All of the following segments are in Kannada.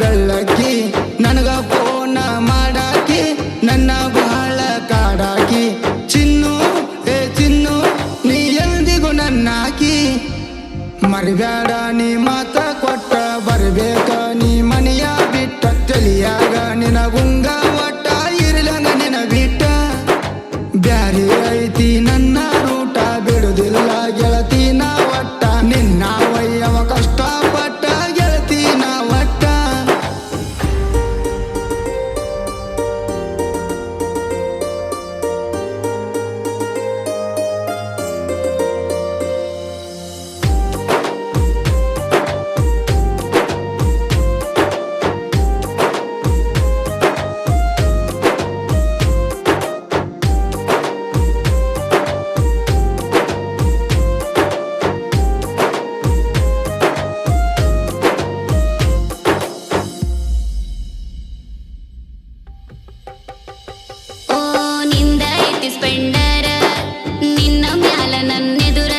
ಬೆಳ್ಳಕ್ಕಿ ನನಗ ಫೋನ ಮಾಡಾಕಿ ನನ್ನ ಬಹಳ ಕಾಡಾಕಿ ಚಿನ್ನು ಏ ಚಿನ್ನು ನೀ ಎಂದಿಗೂ ನನ್ನಾಕಿ ಮರಿಬ್ಯಾಡ ನೀ ಮಾತ ಕೊಟ್ಟ ಬರ್ಬೇಕ ನೀ ಮನೆಯ ಬಿಟ್ಟ ತಲಿಯಾಗ ನಿನಗುಂಗ ಒಟ್ಟ ಇರ್ಲಂಗ ನಿನ ಬಿಟ್ಟ ಬ್ಯಾರಿ ಐತಿ ನನ್ನ ರೂಟ ಬಿಡುದಿಲ್ಲ ಗೆಳತಿ ನಾ ಒಟ್ಟ ನಿನ್ನ ವಯ್ಯವ ಕಷ್ಟಪಟ್ಟ ಗೆಳತಿ ನಾ ಒಟ್ಟ ಸ್ಪೆಂಡರ ನಿನ್ನ ಮ್ಯಾಲ ನನ್ನೆದುರ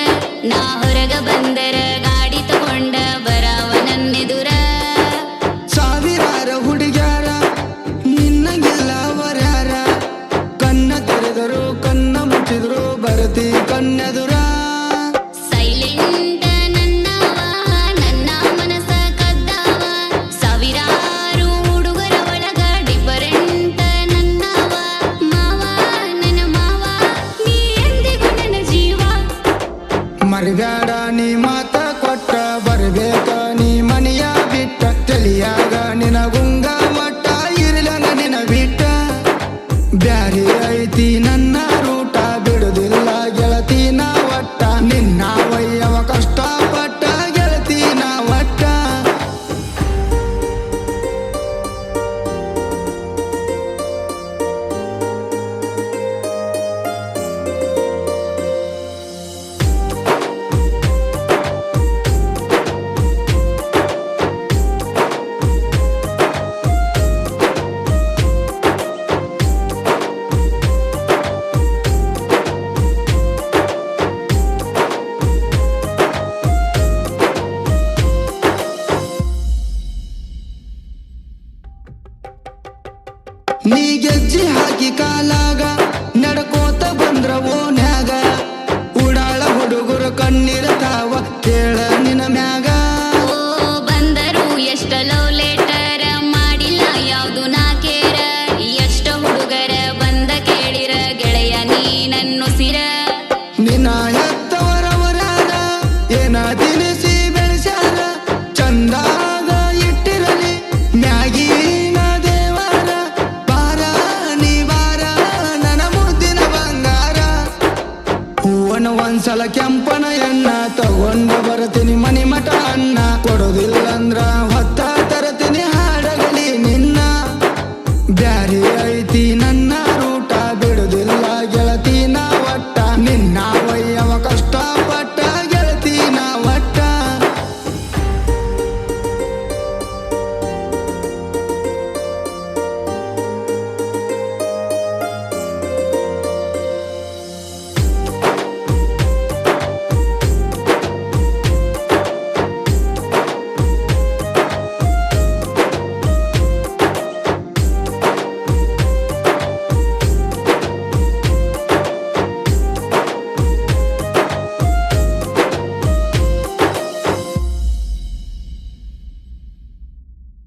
ನಾ ಹೊರಗ ಬಂದರ ಗಾಡಿ ತಗೊಂಡ ಬರಾವ ನನ್ನೆದುರ ಸಾವಿರಾರ ಹುಡುಗ್ಯಾರ ನಿನ್ನಗೆಲ್ಲವರ್ಯಾರ ಕನ್ನ ತೆರೆದರು ಕನ್ನ ಮುಚ್ಚಿದ್ರು ಬರತಿ ಕಣ್ಣೆದುರ ಸೈಲೆಂಟ್ ನನ್ನವ ನನ್ನ ಮನಸ ಕದ್ದಾವ ಸಾವಿರಾರು ಹುಡುಗರ ಒಳಗ ಡಿಫರೆಂಟ್ ನನ್ನವ ಮಾವ ನನ್ನ ಮಾವ ನೀ ಎಂದಿಗೂ ನನ್ನ ಜೀವ ಮರಿಬ್ಯಾಡ ನೀ ಮಾತ ಕೊಟ್ಟ ಬರ್ಬೇಕ ನೀ ಮನೆಯ ಬಿಟ್ಟ ತಲಿಯಾಗ ನಿನಗುಂಗ ಒಟ್ಟ ಇರ್ಲಂಗ ನಿನ ಬಿಟ್ಟ ಬ್ಯಾರಿ ಐತಿ ನನ್ನ ರೂಟ ಬಿಡುದಿಲ್ಲ ಗೆಳತಿ ನಾ ಒಟ್ಟ ನಿನ್ನ ವಯ್ಯವ ಕಷ್ಟಪಟ್ಟ ಗೆಳತಿ ನಾ ಒಟ್ಟ ನೀ ಗೆಜ್ಜೆ ಹಾಕಿ ಕಾಲಾಗ